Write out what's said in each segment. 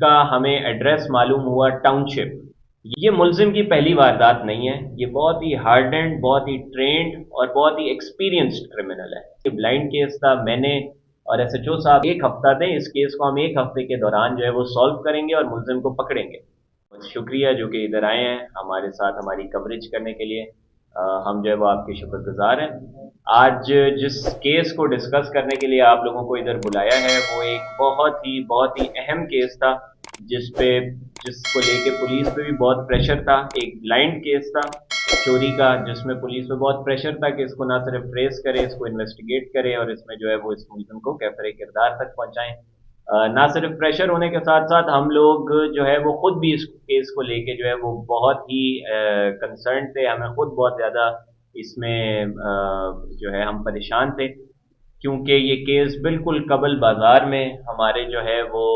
जिसका हमें एड्रेस मालूम हुआ टाउनशिप। ये मुलजिम की पहली वारदात नहीं है, ये बहुत ही हार्डेंड, बहुत ही ट्रेंड और बहुत ही एक्सपीरियंस्ड क्रिमिनल है। ये ब्लाइंड केस था। मैंने और एसएचओ साहब एक हफ्ता दें, इस केस को हम एक हफ्ते के दौरान जो है वो सॉल्व करेंगे और मुलजिम को पकड़ेंगे। शुक्रिया जो कि इधर आए हैं हमारे साथ हमारी कवरेज करने के लिए। हम जो है वो आपके शुक्रगुजार हैं। आज जिस केस को डिस्कस करने के लिए आप लोगों को इधर बुलाया है वो एक बहुत ही अहम केस था, जिसको लेके पुलिस पे भी बहुत प्रेशर था। एक ब्लाइंड केस था चोरी का, जिसमें पुलिस पे बहुत प्रेशर था कि इसको ना सिर्फ ट्रेस करे, इसको इन्वेस्टिगेट करे और इसमें जो है वो इस मुलजिम को कैफरे किरदार तक पहुंचाएं। ना सिर्फ प्रेशर होने के साथ साथ हम लोग जो है वो खुद भी इस केस को लेके जो है वो बहुत ही कंसर्न थे। हमें खुद बहुत ज़्यादा इसमें जो है हम परेशान थे, क्योंकि ये केस बिल्कुल कबल बाजार में हमारे जो है वो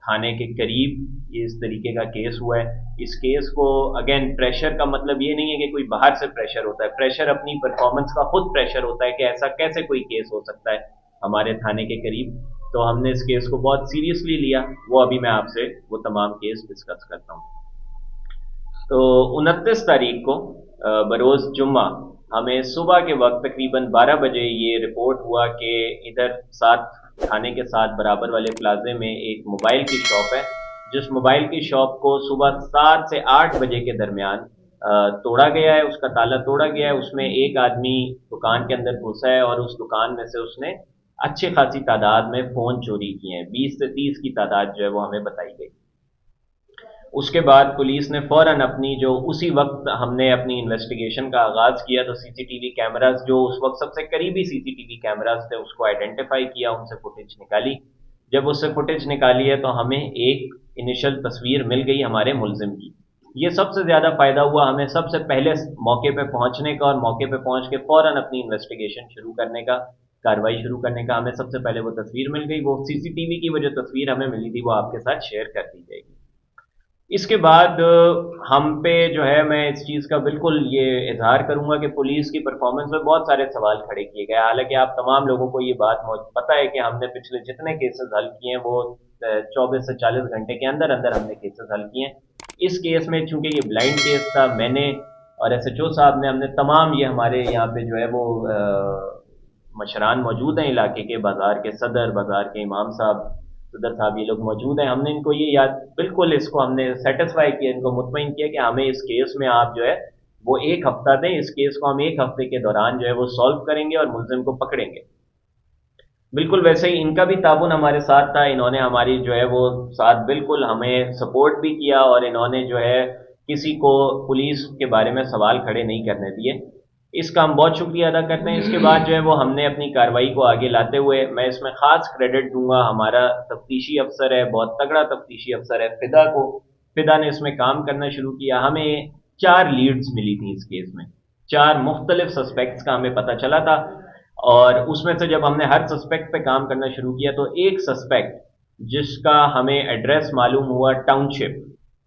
थाने के करीब इस तरीके का केस हुआ है। इस केस को अगेन, प्रेशर का मतलब ये नहीं है कि कोई बाहर से प्रेशर होता है, प्रेशर अपनी परफॉर्मेंस का खुद प्रेशर होता है कि ऐसा कैसे कोई केस हो सकता है हमारे थाने के करीब। तो हमने इस केस को बहुत सीरियसली लिया। वो अभी मैं आपसे वो तमाम केस डिस्कस करता हूँ। तो 29 तारीख को बरोज़ जुम्मा हमें सुबह के वक्त तकरीबन 12 बजे ये रिपोर्ट हुआ कि इधर साथ थाने के साथ बराबर वाले प्लाजे में एक मोबाइल की शॉप है, जिस मोबाइल की शॉप को सुबह 7 से 8 बजे के दरमियान तोड़ा गया है, उसका ताला तोड़ा गया है। उसमें एक आदमी दुकान के अंदर घुसा है और उस दुकान में से उसने अच्छी खासी तादाद में फ़ोन चोरी किए हैं। 20 से 30 की तादाद जो है वो हमें बताई गई। उसके बाद पुलिस ने फ़ौरन अपनी जो उसी वक्त हमने अपनी इन्वेस्टिगेशन का आगाज़ किया, तो सीसीटीवी कैमरास जो उस वक्त सबसे करीबी सीसीटीवी कैमरास थे उसको आइडेंटिफाई किया, उनसे फुटेज निकाली। जब उससे फुटेज निकाली है तो हमें एक इनिशियल तस्वीर मिल गई हमारे मुलजिम की। ये सबसे ज़्यादा फ़ायदा हुआ हमें सबसे पहले मौके पे पहुंचने का, और मौके पे पहुंच के फ़ौरन अपनी इन्वेस्टिगेशन शुरू करने का, कार्रवाई शुरू करने का। हमें सबसे पहले वो तस्वीर मिल गई। वो सीसीटीवी की वो जो तस्वीर हमें मिली थी वो आपके साथ शेयर कर दी जाएगी। इसके बाद हम पे जो है, मैं इस चीज़ का बिल्कुल ये इजहार करूंगा कि पुलिस की परफॉर्मेंस में बहुत सारे सवाल खड़े किए गए। हालांकि आप तमाम लोगों को ये बात पता है कि हमने पिछले जितने केसेस हल किए हैं वो 24 से 40 घंटे के अंदर अंदर हमने केसेस हल किए हैं। इस केस में चूंकि ये ब्लाइंड केस था, मैंने और एसएचओ साहब ने हमने तमाम, ये हमारे यहाँ पे जो है वो मशरान मौजूद हैं इलाके के, बाजार के सदर, बाजार के इमाम साहब, सदर साहब, ये लोग मौजूद हैं। हमने इनको ये याद बिल्कुल इसको हमने सेटिस्फाई किया, इनको मुतमईन किया कि हमें इस केस में आप जो है वो एक हफ्ता दें, इस केस को हम एक हफ्ते के दौरान जो है वो सॉल्व करेंगे और मुलजिम को पकड़ेंगे। बिल्कुल वैसे ही इनका भी ताबुन हमारे साथ था। इन्होंने हमारी जो है वो साथ बिल्कुल हमें सपोर्ट भी किया और इन्होंने जो है किसी को पुलिस के बारे में सवाल खड़े नहीं करने दिए। इसका हम बहुत शुक्रिया अदा करते हैं। इसके बाद जो है वो हमने अपनी कार्रवाई को आगे लाते हुए, मैं इसमें ख़ास क्रेडिट दूंगा हमारा तफ्तीशी अफसर है, बहुत तगड़ा तफ्तीशी अफसर है, फिदा को। फिदा ने इसमें काम करना शुरू किया। हमें 4 लीड्स मिली थी इस केस में, 4 मुख्तलिफ सस्पेक्ट्स का हमें पता चला था, और उसमें से जब हमने हर सस्पेक्ट पे काम करना शुरू किया तो एक सस्पेक्ट जिसका हमें एड्रेस मालूम हुआ टाउनशिप,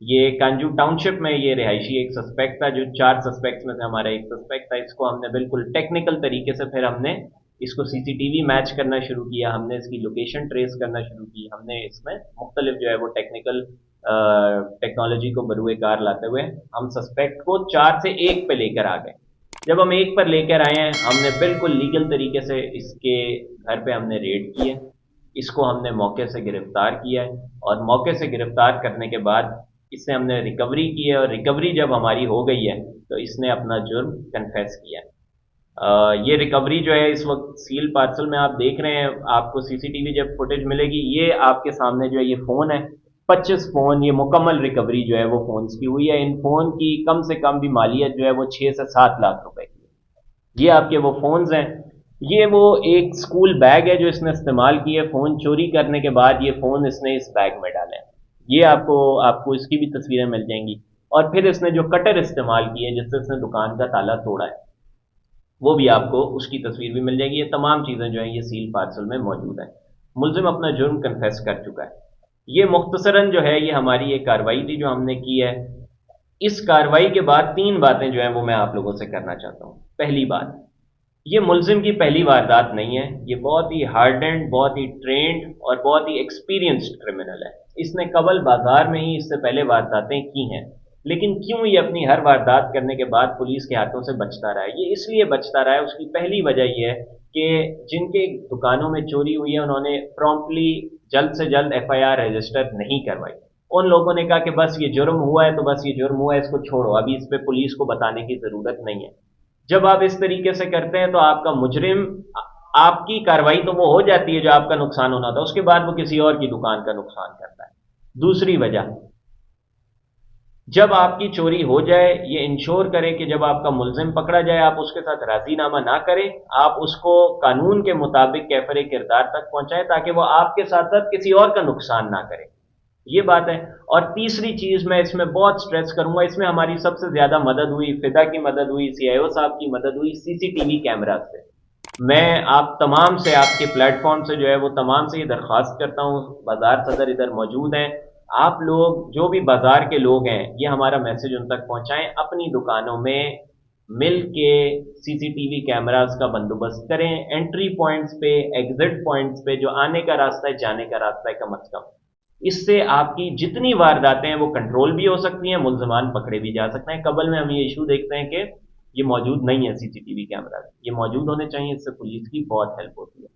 ये कांजू टाउनशिप में ये रिहायशी एक सस्पेक्ट था, जो 4 सस्पेक्ट्स में से हमारा एक सस्पेक्ट था। इसको हमने बिल्कुल टेक्निकल तरीके से फिर हमने इसको सीसीटीवी मैच करना शुरू किया, हमने इसकी लोकेशन ट्रेस करना शुरू की, हमने इसमें मुख्तलिफ जो है वो टेक्निकल टेक्नोलॉजी को बरूए कार लाते हुए हम सस्पेक्ट को 4 से 1 पे लेकर आ गए। जब हम 1 पर लेकर आए हैं, हमने बिल्कुल लीगल तरीके से इसके घर पे हमने रेड की है, इसको हमने मौके से गिरफ्तार किया है, और मौके से गिरफ्तार करने के बाद इससे हमने रिकवरी की है, और रिकवरी जब हमारी हो गई है तो इसने अपना जुर्म कन्फेस किया है। ये रिकवरी जो है इस वक्त सील पार्सल में आप देख रहे हैं। आपको सीसीटीवी जब फुटेज मिलेगी, ये आपके सामने जो है ये फ़ोन है, 25 फ़ोन, ये मुकम्मल रिकवरी जो है वो फ़ोन्स की हुई है। इन फ़ोन की कम से कम भी मालियत जो है वो 6 से 7 लाख रुपए की है। ये आपके वो फ़ोन्स हैं। ये वो एक स्कूल बैग है जो इसने इस्तेमाल की है फ़ोन चोरी करने के बाद। ये फ़ोन इसने इस बैग में डाले हैं। ये आपको इसकी भी तस्वीरें मिल जाएंगी। और फिर इसने जो कटर इस्तेमाल की है जिससे इसने दुकान का ताला तोड़ा है, वो भी आपको उसकी तस्वीर भी मिल जाएगी। ये तमाम चीज़ें जो हैं ये सील पार्सल में मौजूद है। मुलजिम अपना जुर्म कन्फेस कर चुका है। ये मुख्तसरन जो है ये हमारी एक कार्रवाई थी जो हमने की है। इस कार्रवाई के बाद 3 बातें जो हैं वो मैं आप लोगों से करना चाहता हूँ। पहली बात, ये मुलजिम की पहली वारदात नहीं है, ये बहुत ही हार्डेंड, बहुत ही ट्रेंड और बहुत ही एक्सपीरियंस्ड क्रिमिनल है। इसने कबल बाजार में ही इससे पहले वारदातें की हैं, लेकिन क्यों ये अपनी हर वारदात करने के बाद पुलिस के हाथों से बचता रहा है? ये इसलिए बचता रहा है, उसकी पहली वजह ये है कि जिनके दुकानों में चोरी हुई है उन्होंने प्रॉम्प्टली जल्द से जल्द एफआईआर रजिस्टर नहीं करवाई। उन लोगों ने कहा कि बस ये जुर्म हुआ है तो बस ये जुर्म हुआ है, इसको छोड़ो, अभी इस पे पुलिस को बताने की जरूरत नहीं है। जब आप इस तरीके से करते हैं तो आपका मुजरिम, आपकी कार्रवाई तो वो हो जाती है जो आपका नुकसान होना था, उसके बाद वो किसी और की दुकान का नुकसान करता है। दूसरी वजह, जब आपकी चोरी हो जाए ये इंश्योर करें कि जब आपका मुलजिम पकड़ा जाए आप उसके साथ राजीनामा ना करें, आप उसको कानून के मुताबिक कैफरे किरदार तक पहुंचाएं ताकि वो आपके साथ साथ किसी और का नुकसान ना करे। ये बात है। और तीसरी चीज मैं इसमें बहुत स्ट्रेस करूंगा, इसमें हमारी सबसे ज्यादा मदद हुई, फिदा की मदद हुई, सीआईओ साहब की मदद हुई सीसीटीवी कैमरा से। मैं आप तमाम से, आपके प्लेटफॉर्म से जो है वो तमाम से ये दरख्वास्त करता हूँ, बाजार सदर इधर मौजूद हैं, आप लोग जो भी बाजार के लोग हैं ये हमारा मैसेज उन तक पहुंचाएं, अपनी दुकानों में मिल के सीसीटीवी कैमरास का बंदोबस्त करें, एंट्री पॉइंट्स पे, एग्जिट पॉइंट्स पे, जो आने का रास्ता है जाने का रास्ता है, कम से कम इससे आपकी जितनी वारदातें हैं वो कंट्रोल भी हो सकती हैं, मुल्ज़िमान पकड़े भी जा सकते हैं। कबल में हम ये इशू देखते हैं कि ये मौजूद नहीं है सीसीटीवी कैमरा, ये मौजूद होने चाहिए, इससे पुलिस की बहुत हेल्प होती है।